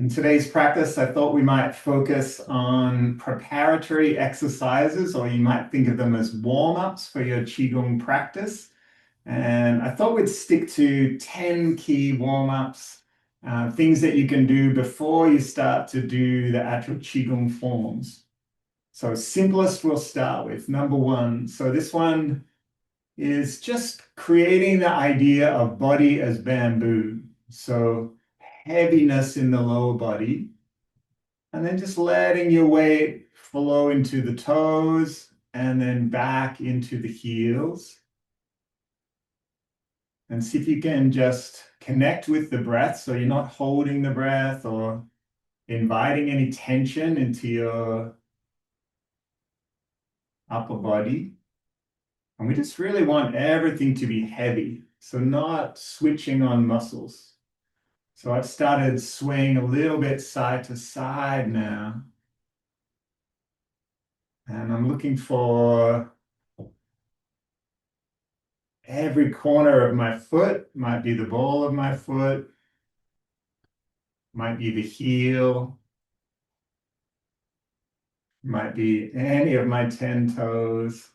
In today's practice, I thought we might focus on preparatory exercises, or you might think of them as warm-ups for your Qigong practice. And I thought we'd stick to 10 key warm-ups, things that you can do before you start to do the actual Qigong forms. So simplest we'll start with, number one. So this one is just creating the idea of body as bamboo. So heaviness in the lower body, and then just letting your weight flow into the toes and then back into the heels. And see if you can just connect with the breath so you're not holding the breath or inviting any tension into your upper body. And we just really want everything to be heavy, so not switching on muscles. So I've started swaying a little bit side to side now. And I'm looking for every corner of my foot, might be the ball of my foot, might be the heel, might be any of my 10 toes.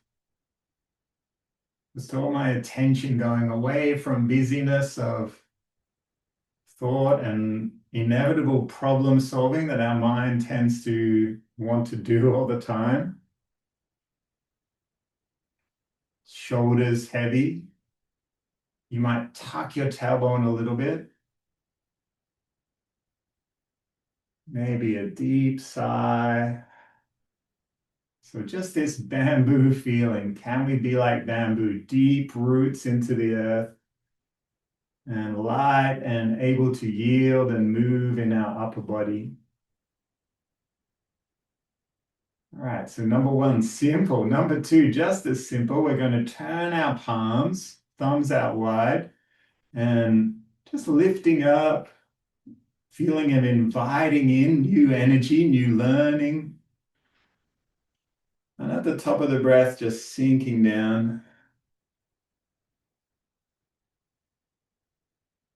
Just all my attention going away from busyness of thought and inevitable problem solving that our mind tends to want to do all the time. Shoulders heavy. You might tuck your tailbone a little bit. Maybe a deep sigh. So just this bamboo feeling. Can we be like bamboo? Deep roots into the earth and light and able to yield and move in our upper body. All right, so number one, simple. Number two, just as simple. We're going to turn our palms, thumbs out wide, and just lifting up, feeling of inviting in new energy, new learning. And at the top of the breath, just sinking down.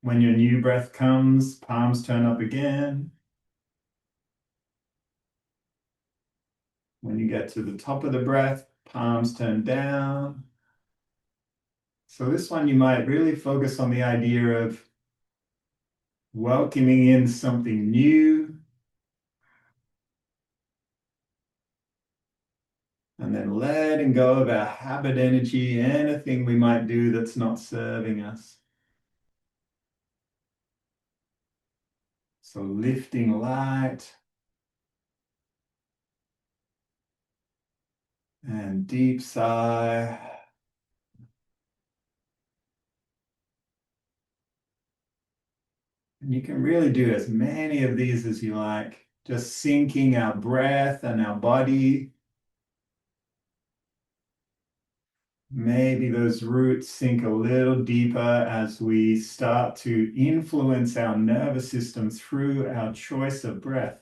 When your new breath comes, palms turn up again. When you get to the top of the breath, palms turn down. So this one, you might really focus on the idea of welcoming in something new, and then letting go of our habit energy, anything we might do that's not serving us. So lifting light and deep sigh. And you can really do as many of these as you like, just syncing our breath and our body. Maybe those roots sink a little deeper as we start to influence our nervous system through our choice of breath.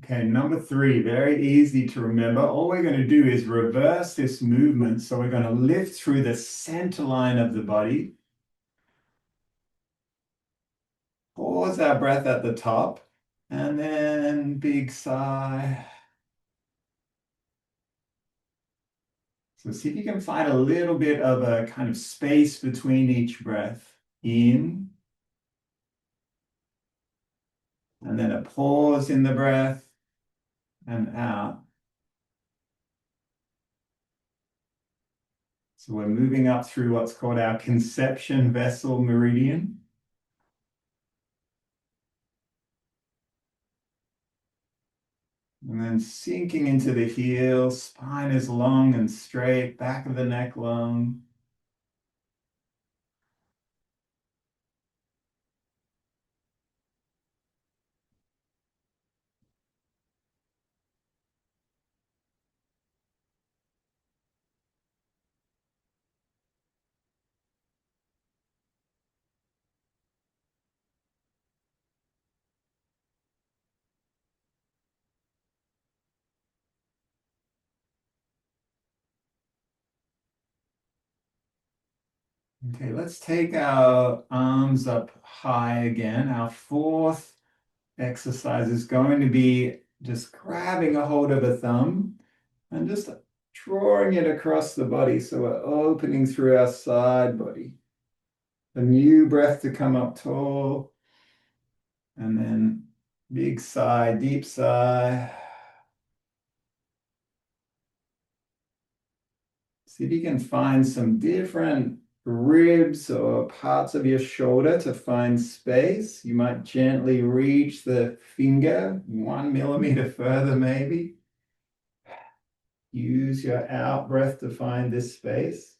Okay, number three, very easy to remember. All we're going to do is reverse this movement. So we're going to lift through the center line of the body. Pause our breath at the top, and then big sigh. So see if you can find a little bit of a kind of space between each breath. In, and then a pause in the breath, and out. So we're moving up through what's called our conception vessel meridian. And then sinking into the heels, spine is long and straight, back of the neck long. Okay, let's take our arms up high again. Our fourth exercise is going to be just grabbing a hold of a thumb and just drawing it across the body. So we're opening through our side body. A new breath to come up tall, and then big sigh, deep sigh. See if you can find some different ribs or parts of your shoulder to find space. You might gently reach the finger 1 millimeter further, maybe. Use your out breath to find this space.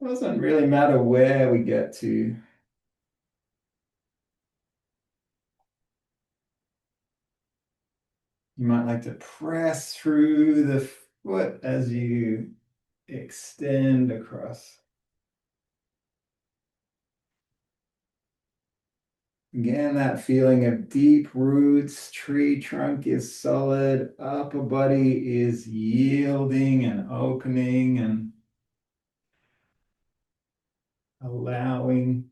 Doesn't really matter where we get to. You might like to press through the foot as you extend across. Again, that feeling of deep roots, tree trunk is solid, upper body is yielding and opening and allowing.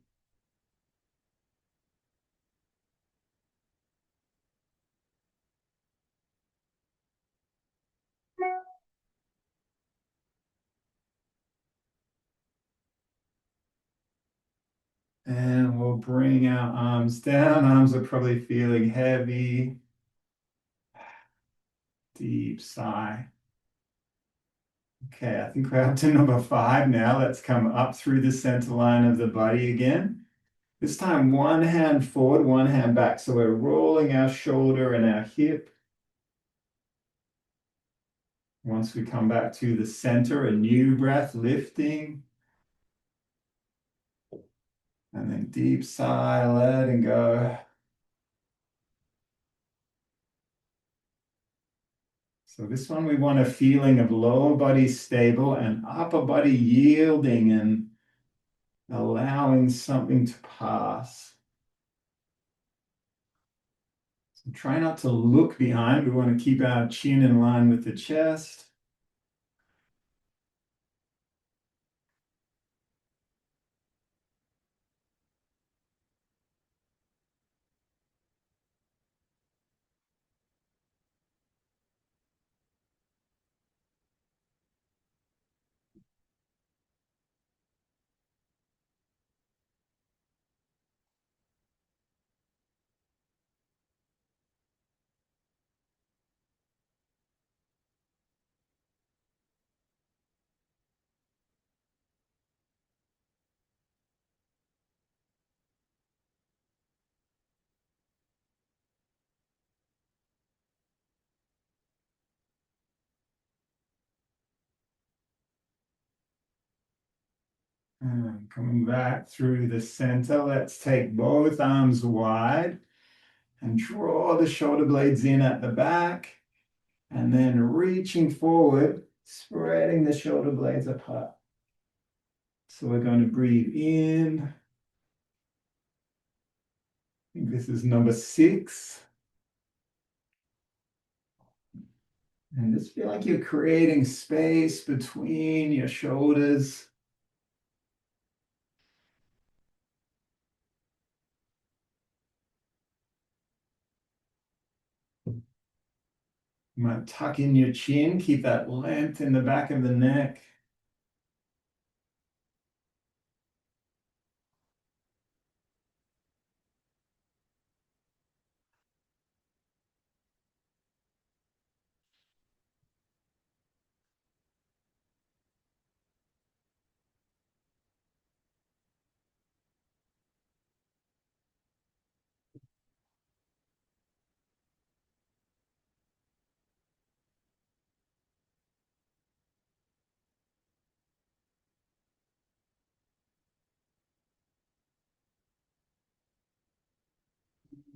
And we'll bring our arms down. Arms are probably feeling heavy. Deep sigh. Okay, I think we're up to number 5 now. Let's come up through the center line of the body again. This time, one hand forward, one hand back. So we're rolling our shoulder and our hip. Once we come back to the center, a new breath, lifting. And then deep sigh, letting go. So this one, we want a feeling of lower body stable and upper body yielding and allowing something to pass. So try not to look behind. We want to keep our chin in line with the chest. And coming back through the center, let's take both arms wide and draw the shoulder blades in at the back. And then reaching forward, spreading the shoulder blades apart. So we're going to breathe in. I think this is number 6. And just feel like you're creating space between your shoulders. You might tuck in your chin, keep that length in the back of the neck.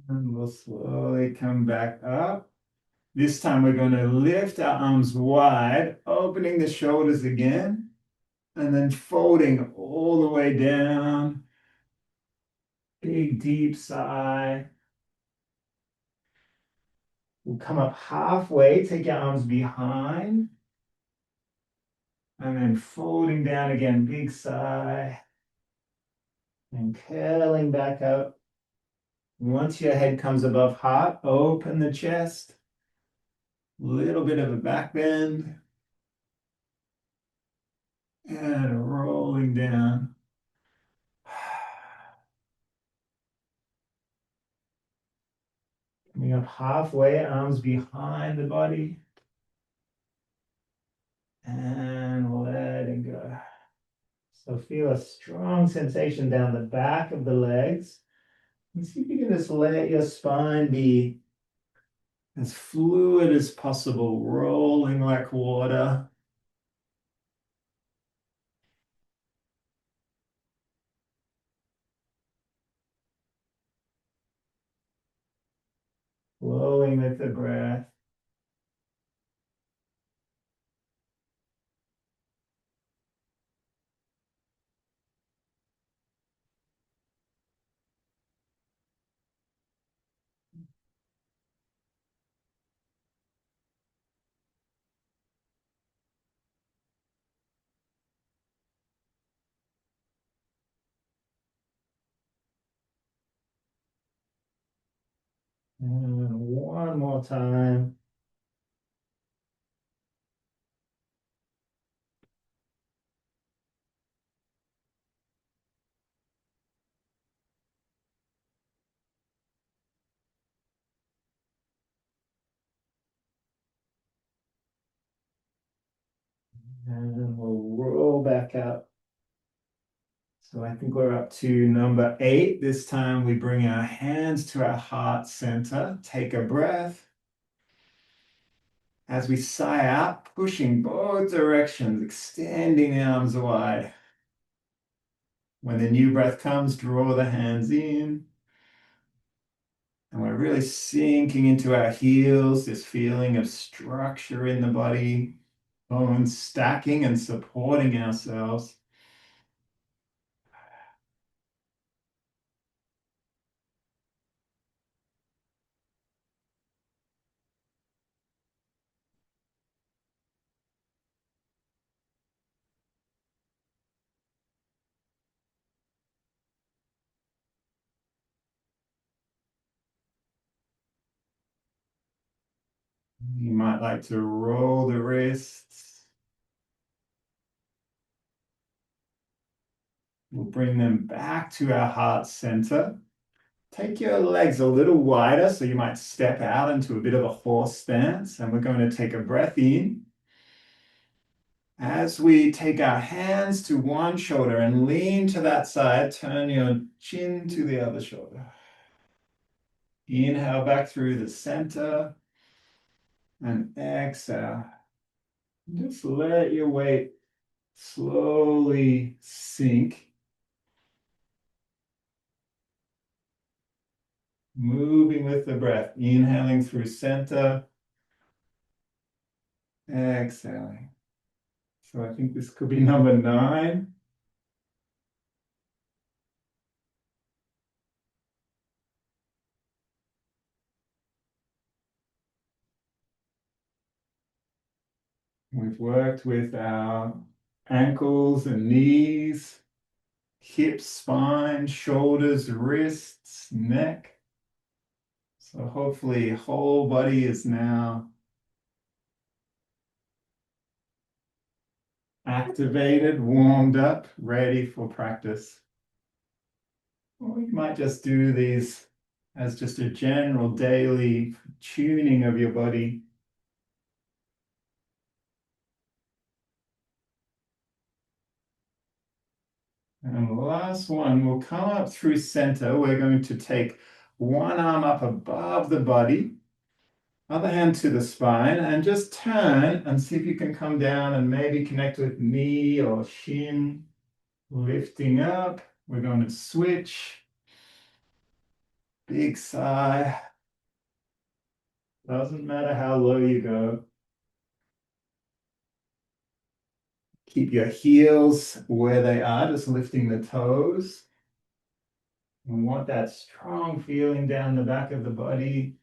And we'll slowly come back up. This time we're going to lift our arms wide, opening the shoulders again, and then folding all the way down. Big deep sigh. We'll come up halfway, take your arms behind, And then folding down again, big sigh. And curling back up. Once your head comes above heart, open the chest. Little bit of a back bend. And rolling down. Coming up halfway, arms behind the body. And letting go. So feel a strong sensation down the back of the legs. And see if you can just let your spine be as fluid as possible, rolling like water. Flowing with the breath. And one more time. And we'll roll back up. So I think we're up to number 8. This time we bring our hands to our heart center. Take a breath. As we sigh out, pushing both directions, extending the arms wide. When the new breath comes, draw the hands in. And we're really sinking into our heels, this feeling of structure in the body, bones stacking and supporting ourselves. You might like to roll the wrists. We'll bring them back to our heart center. Take your legs a little wider, so you might step out into a bit of a horse stance, and we're going to take a breath in. As we take our hands to one shoulder and lean to that side, turn your chin to the other shoulder. Inhale back through the center and exhale. Just let your weight slowly sink. Moving with the breath, inhaling through center, exhaling. So I think this could be number 9. We've worked with our ankles and knees, hips, spine, shoulders, wrists, neck. So hopefully whole body is now activated, warmed up, ready for practice. Or you might just do these as just a general daily tuning of your body. And the last one, we'll come up through center. We're going to take one arm up above the body, other hand to the spine, and just turn and see if you can come down and maybe connect with knee or shin. Lifting up. We're going to switch. Big sigh. Doesn't matter how low you go. Keep your heels where they are, just lifting the toes. We want that strong feeling down the back of the body.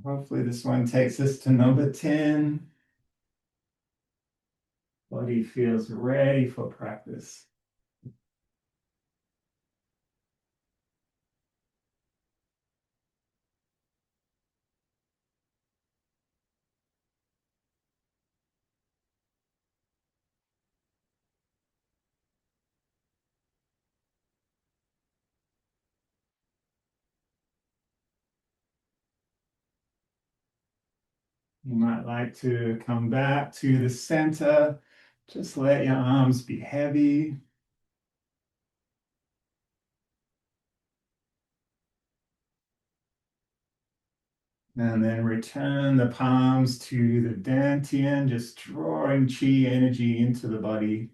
Hopefully this one takes us to number 10. Body feels ready for practice. You might like to come back to the center. Just let your arms be heavy. And then return the palms to the dantian, just drawing chi energy into the body.